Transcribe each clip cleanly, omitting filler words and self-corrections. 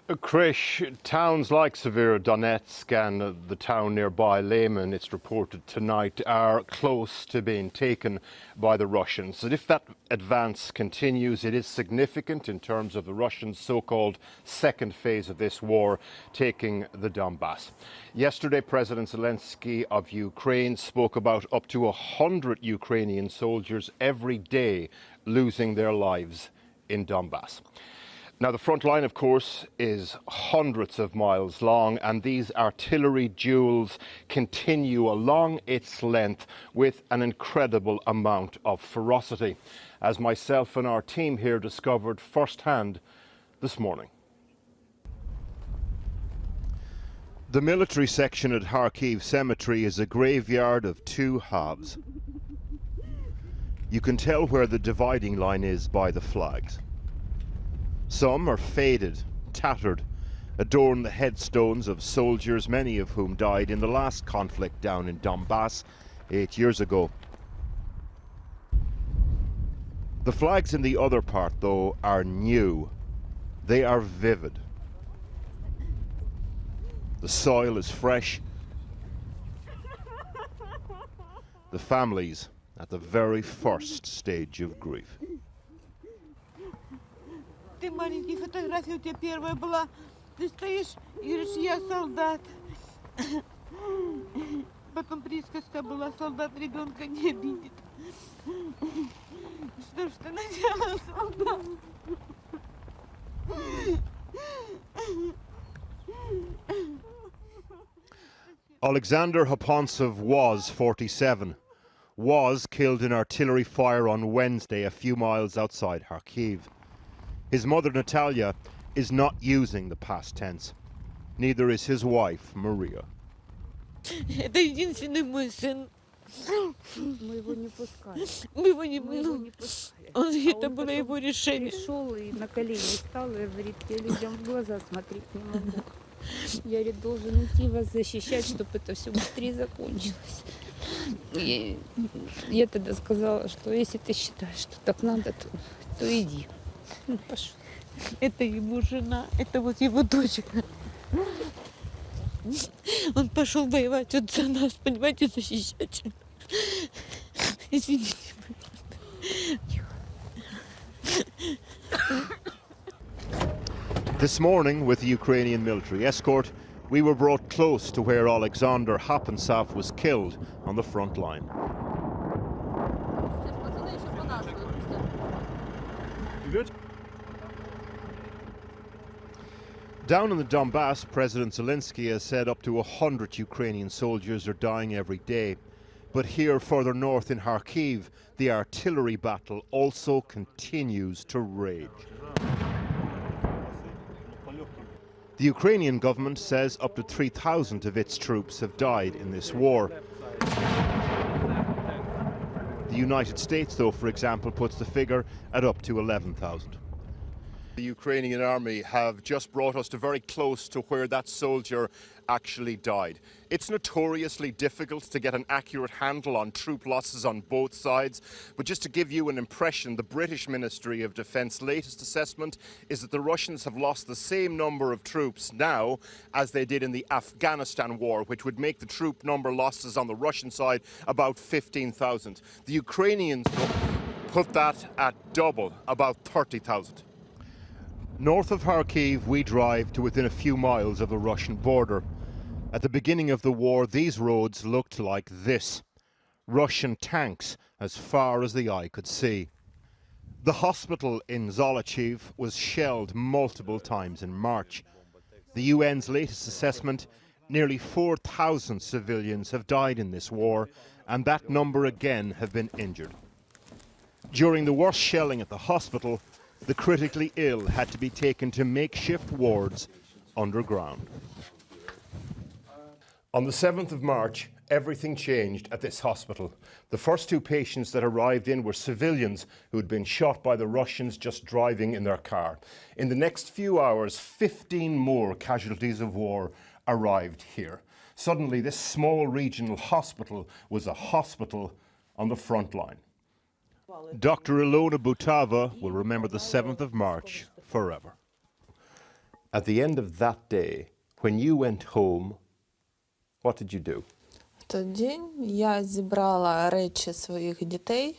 Krish, towns like Severodonetsk and the town nearby, Lehman, it's reported tonight, are close to being taken by the Russians. And if that advance continues, it is significant in terms of the Russians' so-called second phase of this war, taking the Donbas. Yesterday, President Zelensky of Ukraine spoke about up to 100 Ukrainian soldiers every day losing their lives in Donbas. Now, the front line, of course, is hundreds of miles long, and these artillery duels continue along its length with an incredible amount of ferocity, as myself and our team here discovered firsthand this morning. The military section at Kharkiv Cemetery is a graveyard of two halves. You can tell where the dividing line is by the flags. Some are faded, tattered, adorn the headstones of soldiers, many of whom died in the last conflict down in Donbas 8 years ago. The flags in the other part, though, are new. They are vivid. The soil is fresh. The families at the very first stage of grief. Ты маленький, фотография у тебя первая была. Ты стоишь и говоришь, я солдат. Потом присказка была, солдат ребенка не обидит. Что ж ты наделал, солдат? Alexander Hopontsev was 47. Was killed in artillery fire on Wednesday a few miles outside Kharkiv. His mother, Natalia, is not using the past tense. Neither is his wife, Maria. Это единственный мой сын. Мы его не пускали. Мы его не пускали. Это было его решение. Пришел и на колени встал и говорит, я людям в глаза смотреть не могу. Я, говорит, должен идти вас защищать, чтобы это все быстрее закончилось. И я тогда сказала, что если ты считаешь, что так надо, то иди. Пошел. Это его жена, это вот его дочка. Он пошел воевать вот за нас, понимаете, защищать. Извините, пожалуйста. This morning, with the Ukrainian military escort, we were brought close to where Alexander Hopontsev was killed on the front line. Good. Down in the Donbas, President Zelensky has said up to 100 Ukrainian soldiers are dying every day. But here, further north in Kharkiv, the artillery battle also continues to rage. The Ukrainian government says up to 3,000 of its troops have died in this war. The United States, though, for example, puts the figure at up to 11,000. The Ukrainian army have just brought us to very close to where that soldier actually died. It's notoriously difficult to get an accurate handle on troop losses on both sides, but just to give you an impression, the British Ministry of Defence's latest assessment is that the Russians have lost the same number of troops now as they did in the Afghanistan war, which would make the troop number losses on the Russian side about 15,000. The Ukrainians put that at double, about 30,000. North of Kharkiv, we drive to within a few miles of the Russian border. At the beginning of the war, these roads looked like this. Russian tanks as far as the eye could see. The hospital in Zolochiv was shelled multiple times in March. The UN's latest assessment, nearly 4,000 civilians have died in this war, and that number again have been injured. During the worst shelling at the hospital, the critically ill had to be taken to makeshift wards underground. On the 7th of March, everything changed at this hospital. The first two patients that arrived in were civilians who had been shot by the Russians just driving in their car. In the next few hours, 15 more casualties of war arrived here. Suddenly, this small regional hospital was a hospital on the front line. Dr. Ilona Butava will remember the 7th of March forever. At the end of that day, when you went home, what did you do? В той день я зібрала речі своїх дітей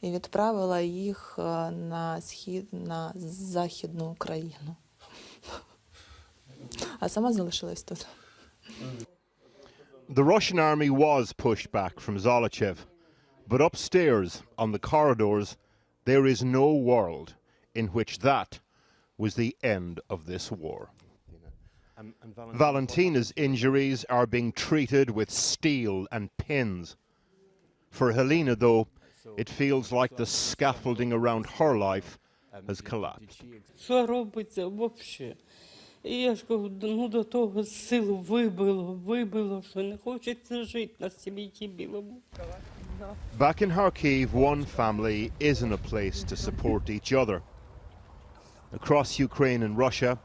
і відправила їх на Західну Україну. А сама залишилась тут. The Russian army was pushed back from Zolochev, but upstairs on the corridors there is no world in which that was the end of this war. Valentina's injuries are being treated with steel and pins. For Helena, though, it feels like the scaffolding around her life has collapsed. Що робиться взагалі? І я ж кажу, ну до того силу вибило, що не хочеться жити на світі білому. Back in Kharkiv, one family isn't a place to support each other. Across Ukraine and Russia,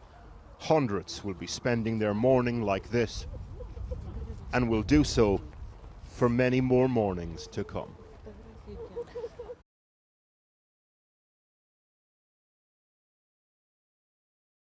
hundreds will be spending their mourning like this, and will do so for many more mornings to come.